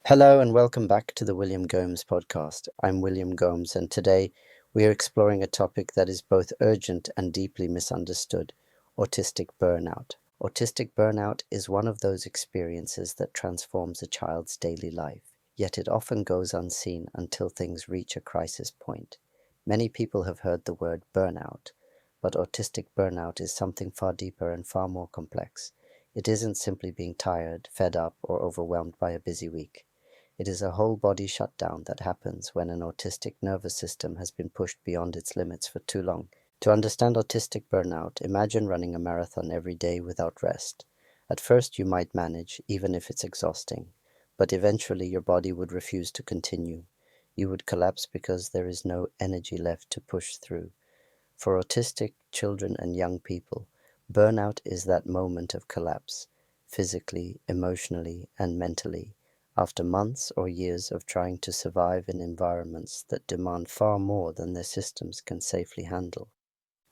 Hello and welcome back to the William Gomes Podcast. I'm William Gomes, and today we are exploring a topic that is both urgent and deeply misunderstood: autistic burnout. Autistic burnout is one of those experiences that transforms a child's daily life, yet it often goes unseen until things reach a crisis point. Many people have heard the word burnout, but autistic burnout is something far deeper and far more complex. It isn't simply being tired, fed up, or overwhelmed by a busy week. It is a whole body shutdown that happens when an autistic nervous system has been pushed beyond its limits for too long. To understand autistic burnout, imagine running a marathon every day without rest. At first you might manage, even if it's exhausting, but eventually your body would refuse to continue. You would collapse because there is no energy left to push through. For autistic children and young people, burnout is that moment of collapse, physically, emotionally, and mentally, after months or years of trying to survive in environments that demand far more than their systems can safely handle.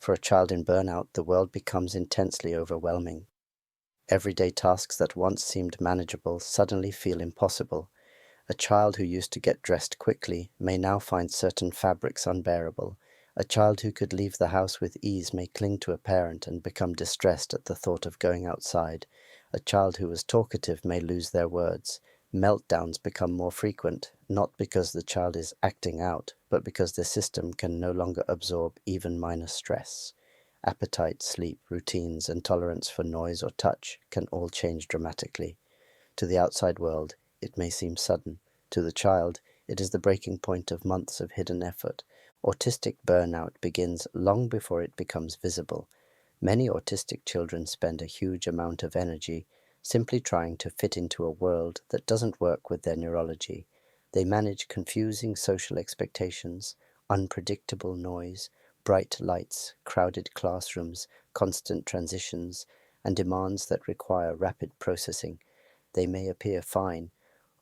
For a child in burnout, the world becomes intensely overwhelming. Everyday tasks that once seemed manageable suddenly feel impossible. A child who used to get dressed quickly may now find certain fabrics unbearable. A child who could leave the house with ease may cling to a parent and become distressed at the thought of going outside. A child who was talkative may lose their words. Meltdowns become more frequent, not because the child is acting out, but because the system can no longer absorb even minor stress. Appetite, sleep, routines, and tolerance for noise or touch can all change dramatically. To the outside world, it may seem sudden. To the child, it is the breaking point of months of hidden effort. Autistic burnout begins long before it becomes visible. Many autistic children spend a huge amount of energy simply trying to fit into a world that doesn't work with their neurology. They manage confusing social expectations, unpredictable noise, bright lights, crowded classrooms, constant transitions, and demands that require rapid processing. They may appear fine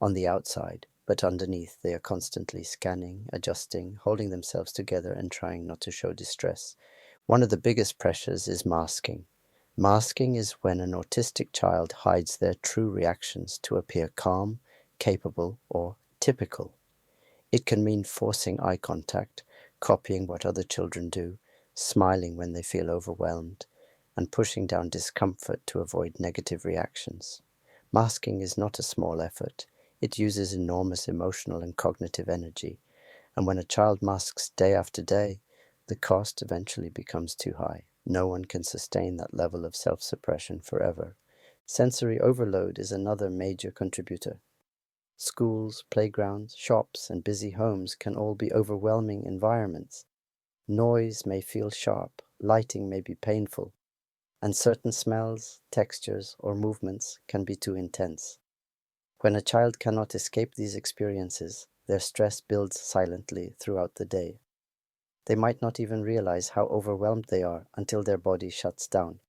on the outside, but underneath they are constantly scanning, adjusting, holding themselves together, and trying not to show distress. One of the biggest pressures is masking. Masking is when an autistic child hides their true reactions to appear calm, capable, or typical. It can mean forcing eye contact, copying what other children do, smiling when they feel overwhelmed, and pushing down discomfort to avoid negative reactions. Masking is not a small effort. It uses enormous emotional and cognitive energy, and when a child masks day after day, the cost eventually becomes too high. No one can sustain that level of self-suppression forever. Sensory overload is another major contributor. Schools, playgrounds, shops, and busy homes can all be overwhelming environments. Noise may feel sharp, lighting may be painful, and certain smells, textures, or movements can be too intense. When a child cannot escape these experiences, their stress builds silently throughout the day. They might not even realize how overwhelmed they are until their body shuts down.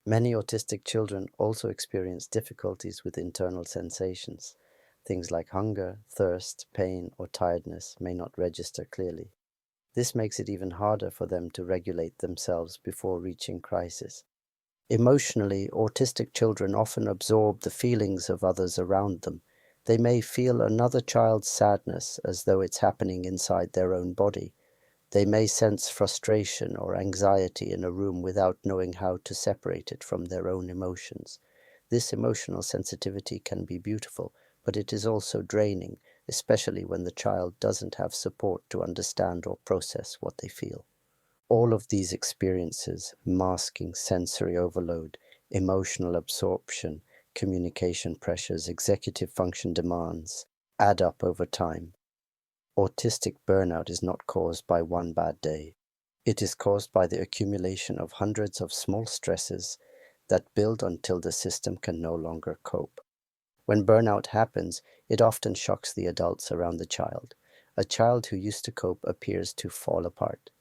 Many autistic children also experience difficulties with internal sensations. Things like hunger, thirst, pain, or tiredness may not register clearly. This makes it even harder for them to regulate themselves before reaching crisis. Emotionally, autistic children often absorb the feelings of others around them. They may feel another child's sadness as though it's happening inside their own body. They may sense frustration or anxiety in a room without knowing how to separate it from their own emotions. This emotional sensitivity can be beautiful, but it is also draining, especially when the child doesn't have support to understand or process what they feel. All of these experiences, masking sensory overload, emotional absorption, communication pressures, executive function demands, add up over time. Autistic burnout is not caused by one bad day. It is caused by the accumulation of hundreds of small stresses that build until the system can no longer cope. When burnout happens, it often shocks the adults around the child. A child who used to cope appears to fall apart.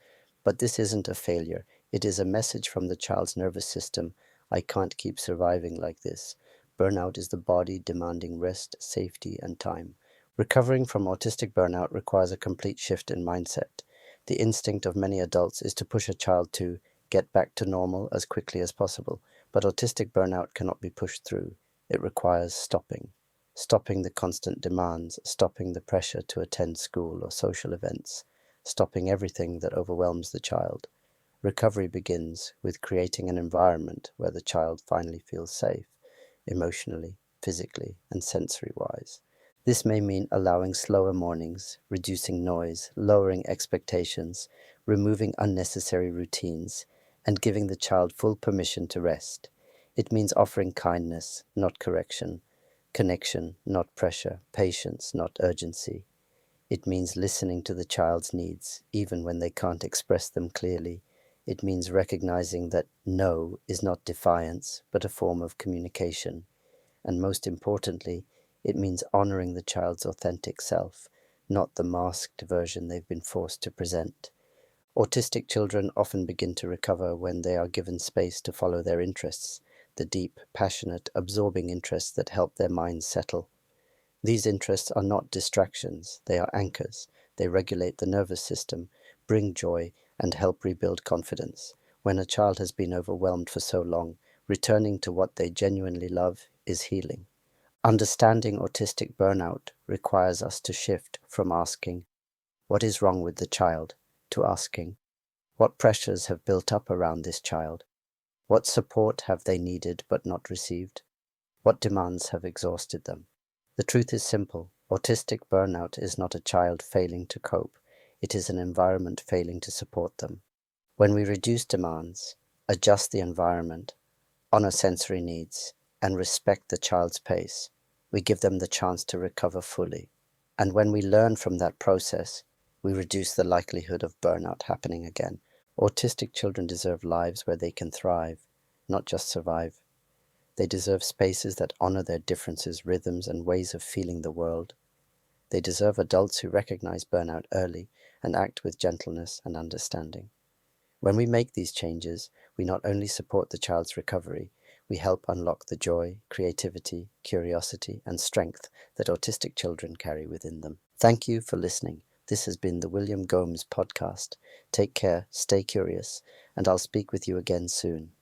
But this isn't a failure. It is a message from the child's nervous system: I can't keep surviving like this. Burnout is the body demanding rest, safety, and time. Recovering from autistic burnout requires a complete shift in mindset. The instinct of many adults is to push a child to get back to normal as quickly as possible, but autistic burnout cannot be pushed through. It requires stopping. stopping the constant demands, stopping the pressure to attend school or social events, stopping everything that overwhelms the child. Recovery begins with creating an environment where the child finally feels safe, emotionally, physically, and sensory-wise. This may mean allowing slower mornings, reducing noise, lowering expectations, removing unnecessary routines, and giving the child full permission to rest. It means offering kindness, not correction, connection, not pressure, patience, not urgency. It means listening to the child's needs, even when they can't express them clearly. It means recognizing that no is not defiance, but a form of communication. And most importantly, it means honoring the child's authentic self, not the masked version they've been forced to present. Autistic children often begin to recover when they are given space to follow their interests, the deep, passionate, absorbing interests that help their minds settle. These interests are not distractions, they are anchors. They regulate the nervous system, bring joy, and help rebuild confidence. When a child has been overwhelmed for so long, returning to what they genuinely love is healing. Understanding autistic burnout requires us to shift from asking, "What is wrong with the child?" to asking, "What pressures have built up around this child? What support have they needed but not received? What demands have exhausted them?" The truth is simple. Autistic burnout is not a child failing to cope. It is an environment failing to support them. When we reduce demands, adjust the environment, honor sensory needs, and respect the child's pace, we give them the chance to recover fully. And when we learn from that process, we reduce the likelihood of burnout happening again. Autistic children deserve lives where they can thrive, not just survive. They deserve spaces that honor their differences, rhythms, and ways of feeling the world. They deserve adults who recognize burnout early and act with gentleness and understanding. When we make these changes, we not only support the child's recovery, we help unlock the joy, creativity, curiosity, and strength that autistic children carry within them. Thank you for listening. This has been the William Gomes Podcast. Take care, stay curious, and I'll speak with you again soon.